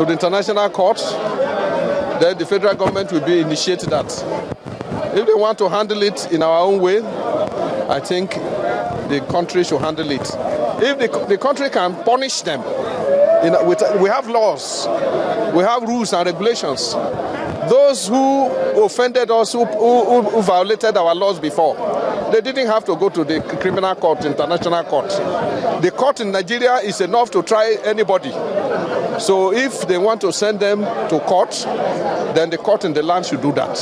to the international court, then the federal government will be initiating that. If they want to handle it in our own way, I think the country should handle it. If the country can punish them, we have laws, we have rules and regulations. Those who offended us, who violated our laws before, they didn't have to go to the criminal court, international court. The court in Nigeria is enough to try anybody. So if they want to send them to court, then the court in the land should do that.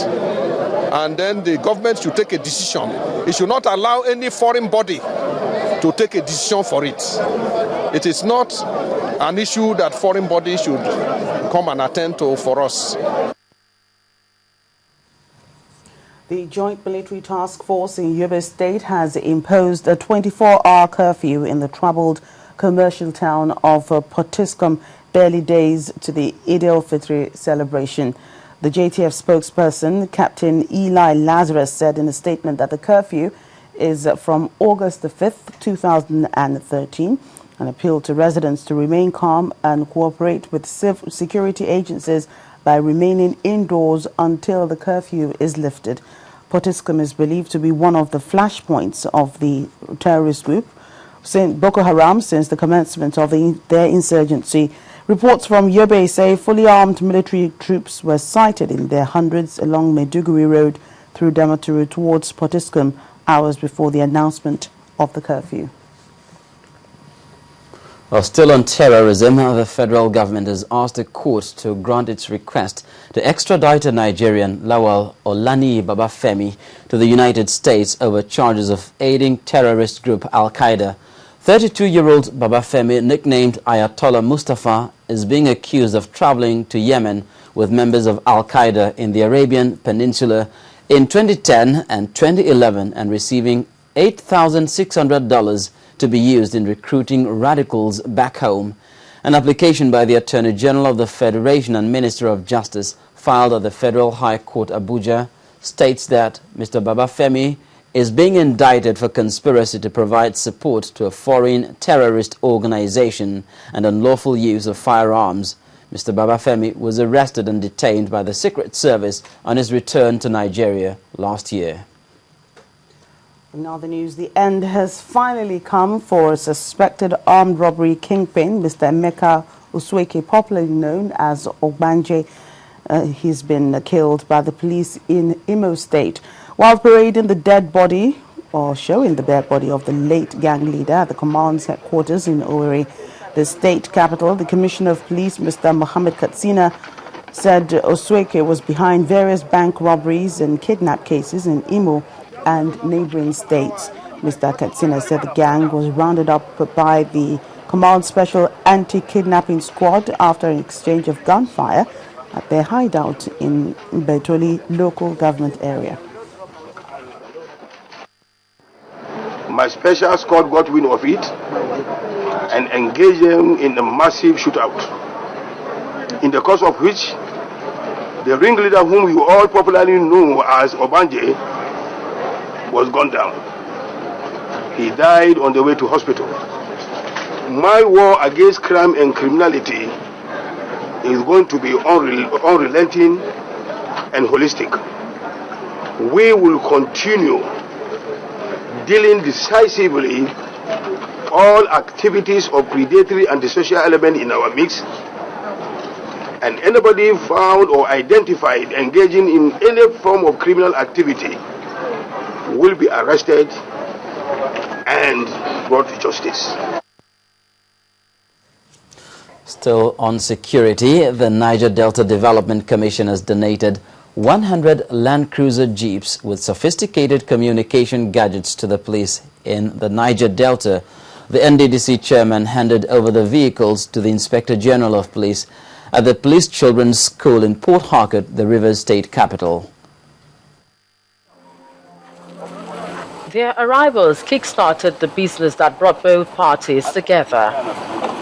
And then the government should take a decision. It should not allow any foreign body to take a decision for it. It is not an issue that foreign bodies should come and attend to for us. The Joint Military Task Force in Yobe State has imposed a 24-hour curfew in the troubled commercial town of Potiskum, barely days to the Eid al-Fitr celebration. The JTF spokesperson, Captain Eli Lazarus, said in a statement that the curfew is from August the 5th, 2013, and appealed to residents to remain calm and cooperate with security agencies by remaining indoors until the curfew is lifted. Potiskum is believed to be one of the flashpoints of the terrorist group, Boko Haram, since the commencement of their insurgency. Reports from Yobe say fully armed military troops were sighted in their hundreds along Maiduguri Road through Damaturu towards Potiskum hours before the announcement of the curfew. Well, still on terrorism, the federal government has asked the court to grant its request to extradite a Nigerian, Lawal Olani Babafemi, to the United States over charges of aiding terrorist group Al-Qaeda. 32-year-old Babafemi, nicknamed Ayatollah Mustafa, is being accused of traveling to Yemen with members of Al-Qaeda in the Arabian Peninsula in 2010 and 2011 and receiving $8,600 to be used in recruiting radicals back home. An application by the Attorney General of the Federation and Minister of Justice filed at the Federal High Court Abuja states that Mr. Babafemi is being indicted for conspiracy to provide support to a foreign terrorist organization and unlawful use of firearms. Mr. Babafemi was arrested and detained by the Secret Service on his return to Nigeria last year. In other news, the end has finally come for a suspected armed robbery kingpin, Mr. Emeka Osweke, popularly known as Ogbanje. He's been killed by the police in Imo State. While parading the dead body, or showing the dead body of the late gang leader at the command's headquarters in Owerri, the state capital, the Commissioner of Police, Mr. Mohammed Katsina, said Osweke was behind various bank robberies and kidnap cases in Imo and neighboring states. Mr. Katsina said the gang was rounded up by the Command Special Anti-Kidnapping Squad after an exchange of gunfire at their hideout in Betoli local government area. My special squad got wind of it and engaged them in a massive shootout, in the course of which the ringleader, whom you all popularly know as Obanje, was gunned down. He died on the way to hospital. My war against crime and criminality is going to be unrelenting and holistic. We will continue dealing decisively all activities of predatory and antisocial element in our mix, and anybody found or identified engaging in any form of criminal activity will be arrested and brought to justice. Still on security, the Niger Delta Development Commission has donated 100 Land Cruiser Jeeps with sophisticated communication gadgets to the police in the Niger Delta. The NDDC chairman handed over the vehicles to the Inspector General of Police at the Police Children's School in Port Harcourt, the Rivers State capital. Their arrivals kick-started the business that brought both parties together.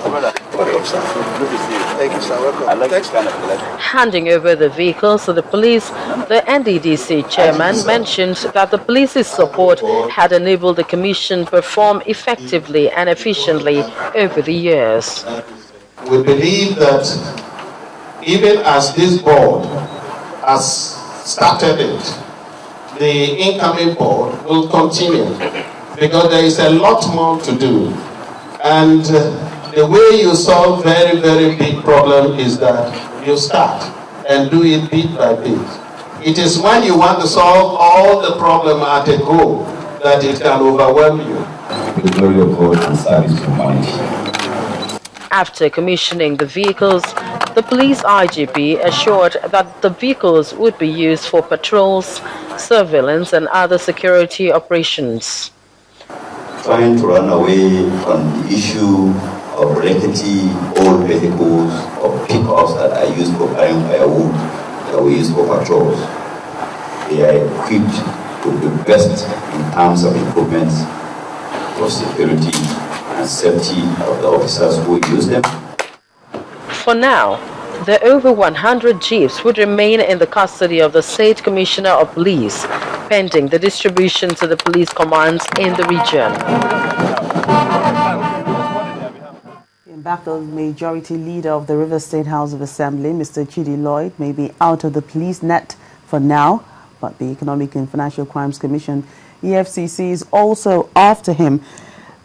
Welcome, sir. Good to see you. Thank you, sir. Welcome. Handing over the vehicles to the police, the NDDC chairman mentioned that the police's support had enabled the commission perform effectively and efficiently over the years. We believe that even as this board has started it, the incoming board will continue because there is a lot more to do. And the way you solve very, very big problem is that you start and do it bit by bit. It is when you want to solve all the problem at a go that it can overwhelm you. The glory of God and service to humanity. After commissioning the vehicles, the police IGP assured that the vehicles would be used for patrols, surveillance and other security operations. Trying to run away from the issue of rickety old vehicles or pickups that are used for carrying firewood that we use for patrols. They are equipped with the best in terms of improvements for security and safety of the officers who use them. For now, the over 100 jeeps would remain in the custody of the State Commissioner of Police, pending the distribution to the police commands in the region. In back, the majority leader of the Rivers State House of Assembly, Mr. Chidi Lloyd, may be out of the police net for now, but the Economic and Financial Crimes Commission, EFCC, is also after him.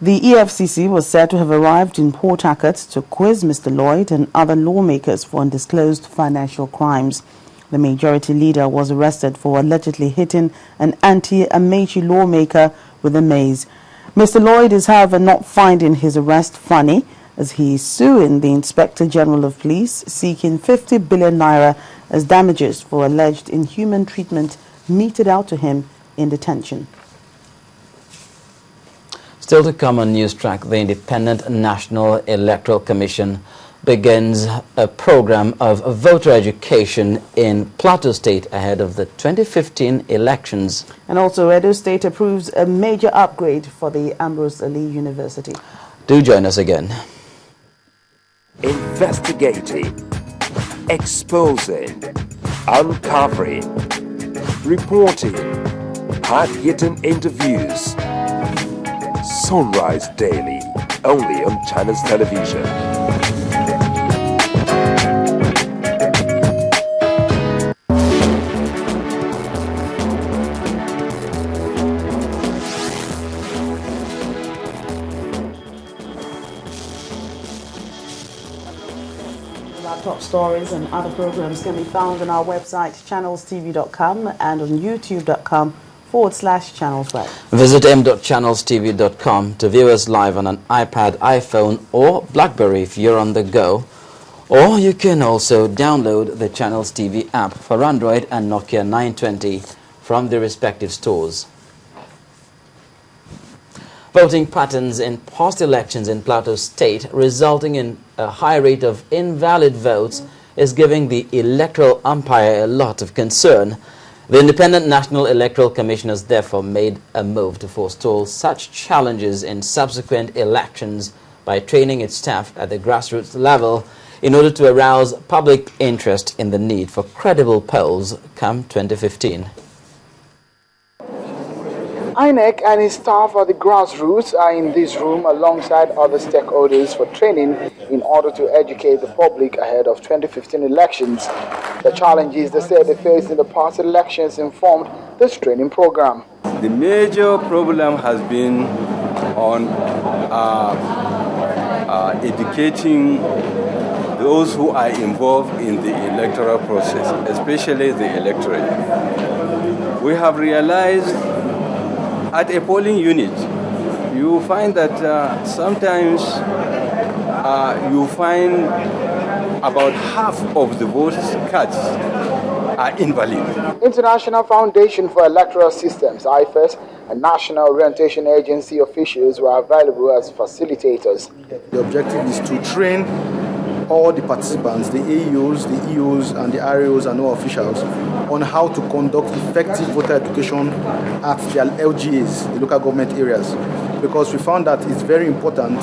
The EFCC was said to have arrived in Port Harcourt to quiz Mr. Lloyd and other lawmakers for undisclosed financial crimes. The majority leader was arrested for allegedly hitting an anti-Amechi lawmaker with a mace. Mr. Lloyd is, however, not finding his arrest funny, as he is suing the Inspector General of Police, seeking 50 billion naira as damages for alleged inhuman treatment meted out to him in detention. Still to come on News Track, the Independent National Electoral Commission begins a program of voter education in Plateau State ahead of the 2015 elections. And also, Edo State approves a major upgrade for the Ambrose Ali University. Do join us again. Investigating, exposing, uncovering, reporting, hard-hitting interviews. Sunrise Daily, only on Channels Television. Our top stories and other programs can be found on our website, channelstv.com, and on youtube.com/channelsweb. Visit m.channelstv.com to view us live on an iPad, iPhone or BlackBerry if you're on the go. Or you can also download the Channels TV app for Android and Nokia 920 from the respective stores. Voting patterns in past elections in Plateau State resulting in a high rate of invalid votes is giving the electoral umpire a lot of concern. The Independent National Electoral Commission has therefore made a move to forestall such challenges in subsequent elections by training its staff at the grassroots level in order to arouse public interest in the need for credible polls come 2015. INEC and its staff at the grassroots are in this room alongside other stakeholders for training in order to educate the public ahead of 2015 elections. The challenges they say they faced in the past elections informed this training program. The major problem has been on educating those who are involved in the electoral process, especially the electorate. We have realized at a polling unit, you find that sometimes you find about half of the voters' cards are invalid. International Foundation for Electoral Systems, IFES, and National Orientation Agency officials were available as facilitators. The objective is to train all the participants, the AEOs, the EOs, and the RAOs and all officials on how to conduct effective voter education at their LGAs, the local government areas. Because we found that it's very important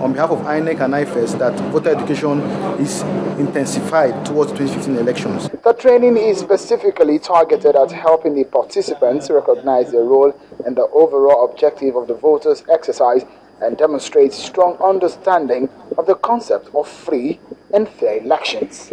on behalf of INEC and IFES that voter education is intensified towards 2015 elections. The training is specifically targeted at helping the participants recognize their role and the overall objective of the voters' exercise and demonstrate strong understanding of the concept of free and fair elections.